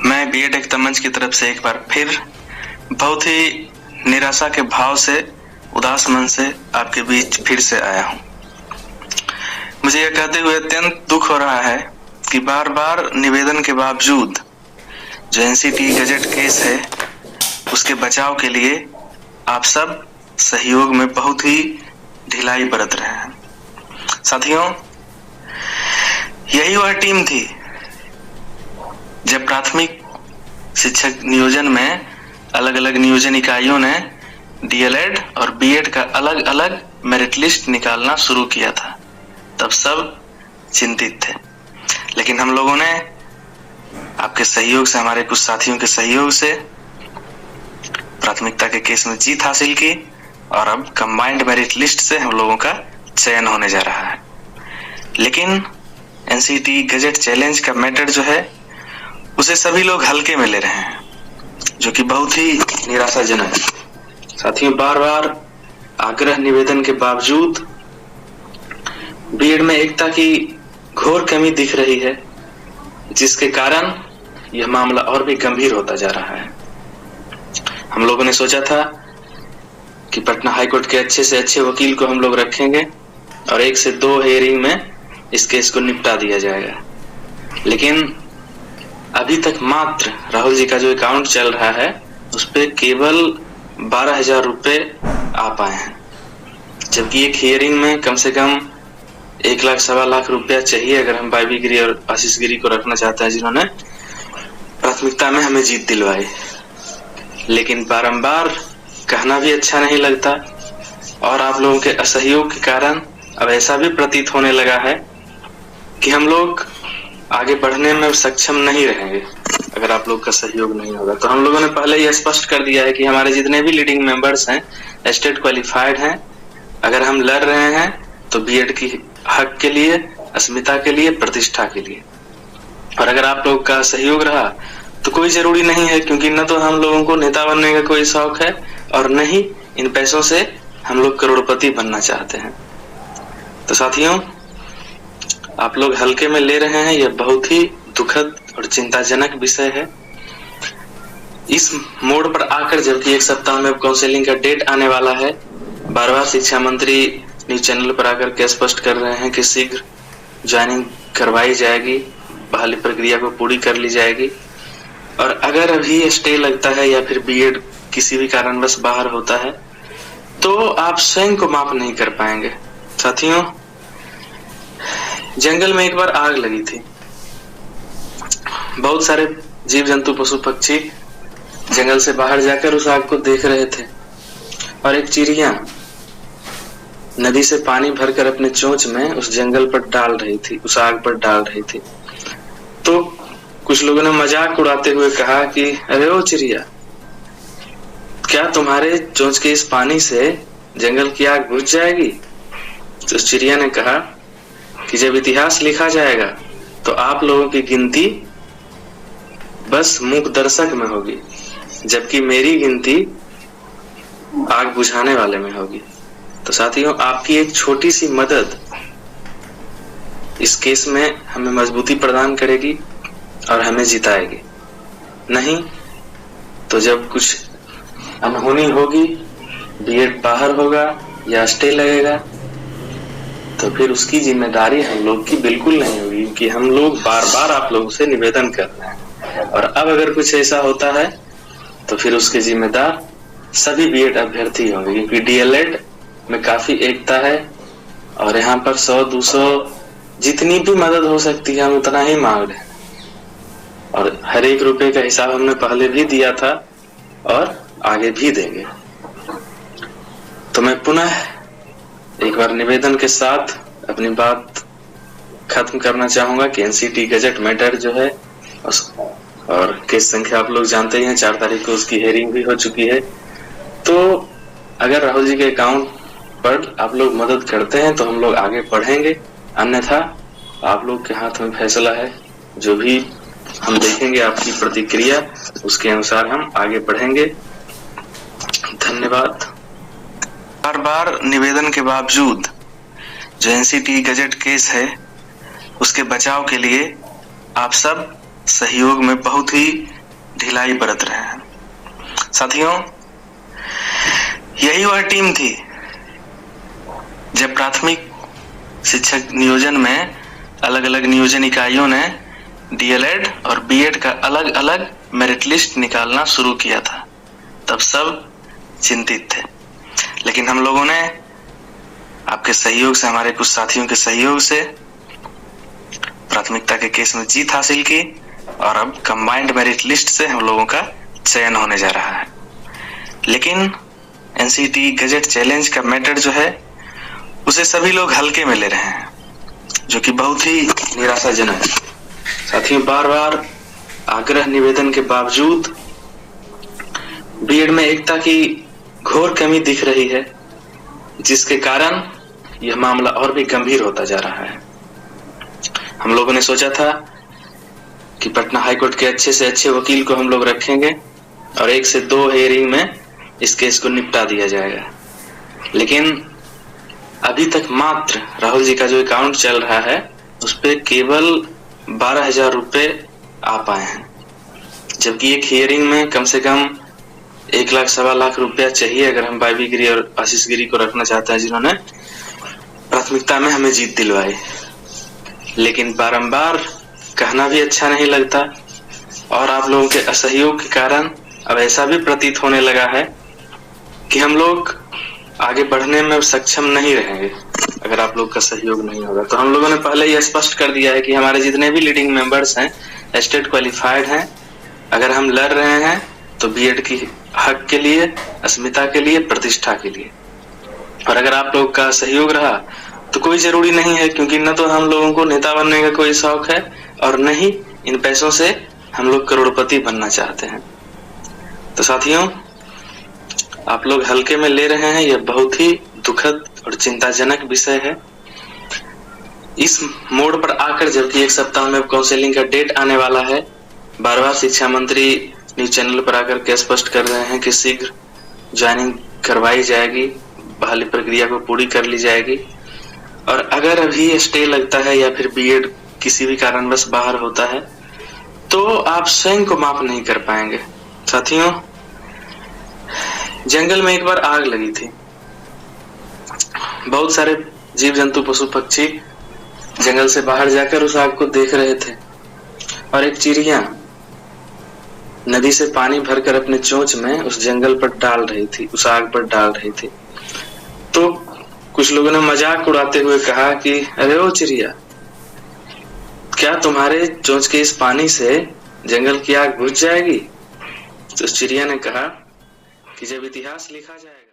मैं बीएड एकता मंच की तरफ से एक बार फिर बहुत ही निराशा के भाव से, उदास मन से आपके बीच फिर से आया हूँ। मुझे यह कहते हुए अत्यंत दुख हो रहा है कि बार बार निवेदन के बावजूद जो एनसीटी गजट केस है उसके बचाव के लिए आप सब सहयोग में बहुत ही ढिलाई बरत रहे हैं। साथियों, यही वह टीम थी जब प्राथमिक शिक्षक नियोजन में अलग अलग नियोजन इकाइयों ने डीएलएड और बीएड का अलग अलग मेरिट लिस्ट निकालना शुरू किया था। तब सब चिंतित थे, लेकिन हम लोगों ने आपके सहयोग से, हमारे कुछ साथियों के सहयोग से प्राथमिकता के केस में जीत हासिल की और अब कंबाइंड मेरिट लिस्ट से हम लोगों का चयन होने जा रहा है। लेकिन एनसीटी गजट चैलेंज का मैटर जो है उसे सभी लोग हल्के में ले रहे हैं, जो कि बहुत ही निराशाजनक है। साथियों, बार बार आग्रह निवेदन के बावजूद बीएड में एकता की घोर कमी दिख रही है, जिसके कारण यह मामला और भी गंभीर होता जा रहा है। हम लोगों ने सोचा था कि पटना हाईकोर्ट के अच्छे से अच्छे वकील को हम लोग रखेंगे और 1 से 2 हियरिंग में इस केस को निपटा दिया जाएगा, लेकिन अभी तक मात्र राहुल जी का जो अकाउंट चल रहा है उस पे केवल 12,000 रुपए आ पाए हैं, जबकि एक हियरिंग में कम से कम 1 लाख सवा लाख रुपया चाहिए अगर हम बाबी गिरी और आशीष गिरी को रखना चाहते हैं, जिन्होंने प्राथमिकता में हमें जीत दिलवाई। लेकिन बारंबार कहना भी अच्छा नहीं लगता और आप लोगों के असहयोग के कारण अब ऐसा भी प्रतीत होने लगा है कि हम लोग आगे बढ़ने में सक्षम नहीं रहेंगे अगर आप लोग का सहयोग नहीं होगा। तो हम लोगों ने पहले ही स्पष्ट कर दिया है कि हमारे जितने भी लीडिंग मेंबर्स हैं स्टेट क्वालिफाइड हैं। अगर हम लड़ रहे हैं तो बीएड की हक के लिए, अस्मिता के लिए, प्रतिष्ठा के लिए। और अगर आप लोग का सहयोग रहा तो कोई जरूरी नहीं है, क्योंकि न तो हम लोगों को नेता बनने का कोई शौक है और न ही इन पैसों से हम लोग करोड़पति बनना चाहते हैं। तो साथियों, आप लोग हल्के में ले रहे हैं, यह बहुत ही दुखद और चिंताजनक विषय है। इस मोड़ पर आकर, जबकि 1 सप्ताह में काउंसलिंग का डेट आने वाला है, बार-बार शिक्षा मंत्री न्यूज चैनल पर आकर के स्पष्ट कर रहे हैं कि शीघ्र ज्वाइनिंग करवाई जाएगी, बहाली प्रक्रिया को पूरी कर ली जाएगी। और अगर अभी स्टे लगता है या फिर बीएड किसी भी कारणवश बाहर होता है तो आप स्वयं को माफ नहीं कर पाएंगे। साथियों, जंगल में एक बार आग लगी थी। बहुत सारे जीव जंतु, पशु पक्षी जंगल से बाहर जाकर उस आग को देख रहे थे और एक चिड़िया नदी से पानी भरकर अपने चोंच में उस जंगल पर डाल रही थी, उस आग पर डाल रही थी। तो कुछ लोगों ने मजाक उड़ाते हुए कहा कि अरे ओ चिड़िया, क्या तुम्हारे चोंच के इस पानी से जंगल की आग बुझ जाएगी? तो उस चिड़िया ने कहा कि जब इतिहास लिखा जाएगा तो आप लोगों की गिनती बस मूक दर्शक में होगी, जबकि मेरी गिनती आग बुझाने वाले में होगी। तो साथियों, आपकी एक छोटी सी मदद इस केस में हमें मजबूती प्रदान करेगी और हमें जिताएगी। नहीं तो जब कुछ अनहोनी होगी, बीएड बाहर होगा या स्टे लगेगा, तो फिर उसकी जिम्मेदारी हम लोग की बिल्कुल नहीं होगी, क्योंकि हम लोग बार बार आप लोगों से निवेदन कर रहे हैं। और अब अगर कुछ ऐसा होता है तो फिर उसके जिम्मेदार सभी बीएड अभ्यर्थी होंगे, क्योंकि डीएलएड में काफी एकता है और यहाँ पर 100-200 जितनी भी मदद हो सकती है हम उतना ही मांग रहे हैं। और हर एक रुपए का हिसाब हमने पहले भी दिया था और आगे भी देंगे। तो मैं पुनः एक बार निवेदन के साथ अपनी बात खत्म करना चाहूंगा कि एनसीटी गजट मैटर जो है और केस संख्या आप लोग जानते ही हैं, 4 तारीख को उसकी हेयरिंग भी हो चुकी है। तो अगर राहुल जी के अकाउंट पर आप लोग मदद करते हैं तो हम लोग आगे बढ़ेंगे, अन्यथा आप लोग के हाथ में फैसला है। जो भी हम देखेंगे आपकी प्रतिक्रिया, उसके अनुसार हम आगे बढ़ेंगे। धन्यवाद। बार बार निवेदन के बावजूद जो एनसीटी गजट केस है उसके बचाव के लिए आप सब सहयोग में बहुत ही ढिलाई बरत रहे हैं। साथियों, यही वह टीम थी जब प्राथमिक शिक्षक नियोजन में अलग अलग नियोजन इकाइयों ने डीएलएड और बीएड का अलग अलग मेरिट लिस्ट निकालना शुरू किया था। तब सब चिंतित थे, लेकिन हम लोगों ने आपके सहयोग से, हमारे कुछ साथियों के सहयोग से प्राथमिकता के केस में जीत हासिल की और अब कंबाइंड मेरिट लिस्ट से हम लोगों का चयन होने जा रहा है। लेकिन एनसीटी गजेट चैलेंज का मैटर जो है उसे सभी लोग हल्के में ले रहे हैं, जो कि बहुत ही निराशाजनक है। साथियों, बार बार आग्रह निवेदन के बावजूद बीएड में एकता की घोर कमी दिख रही है, जिसके कारण यह मामला और भी गंभीर होता जा रहा है। हम लोगों ने सोचा था कि पटना हाईकोर्ट के अच्छे से अच्छे वकील को हम लोग रखेंगे और 1 से 2 हियरिंग में इस केस को निपटा दिया जाएगा, लेकिन अभी तक मात्र राहुल जी का जो अकाउंट चल रहा है उस पे केवल 12,000 रुपए आ पाए हैं, जबकि एक हियरिंग में कम से कम 1 लाख सवा लाख रुपया चाहिए अगर हम बाबी गिरी और आशीष गिरी को रखना चाहते हैं, जिन्होंने प्राथमिकता में हमें जीत दिलवाई। लेकिन बारंबार कहना भी अच्छा नहीं लगता और आप लोगों के असहयोग के कारण अब ऐसा भी प्रतीत होने लगा है कि हम लोग आगे बढ़ने में सक्षम नहीं रहेंगे अगर आप लोग का सहयोग नहीं होगा। तो हम लोगों ने पहले ही स्पष्ट कर दिया है कि हमारे जितने भी लीडिंग मेंबर्स हैं स्टेट क्वालिफाइड हैं। अगर हम लड़ रहे हैं तो बीएड की हक के लिए, अस्मिता के लिए, प्रतिष्ठा के लिए। और अगर आप लोग का सहयोग रहा तो कोई जरूरी नहीं है, क्योंकि न तो हम लोगों को नेता बनने का कोई शौक है और न ही इन पैसों से हम लोग करोड़पति बनना चाहते हैं। तो साथियों, आप लोग हल्के में ले रहे हैं, यह बहुत ही दुखद और चिंताजनक विषय है। इस मोड़ पर आकर, जबकि 1 सप्ताह में काउंसलिंग का डेट आने वाला है, बार बार शिक्षा मंत्री न्यूज चैनल पर आकर के स्पष्ट कर रहे हैं कि शीघ्र ज्वाइनिंग करवाई जाएगी, बहाली प्रक्रिया को पूरी कर ली जाएगी। और अगर अभी स्टे लगता है या फिर बीएड किसी भी कारणवश बाहर होता है तो आप स्वयं को माफ नहीं कर पाएंगे। साथियों, जंगल में एक बार आग लगी थी। बहुत सारे जीव जंतु, पशु पक्षी जंगल से बाहर जाकर उस आग को देख रहे थे और एक चिड़िया नदी से पानी भरकर अपने चोंच में उस जंगल पर डाल रही थी, उस आग पर डाल रही थी। तो कुछ लोगों ने मजाक उड़ाते हुए कहा कि अरे ओ चिड़िया, क्या तुम्हारे चोंच के इस पानी से जंगल की आग बुझ जाएगी? तो उस चिड़िया ने कहा कि जब इतिहास लिखा जाएगा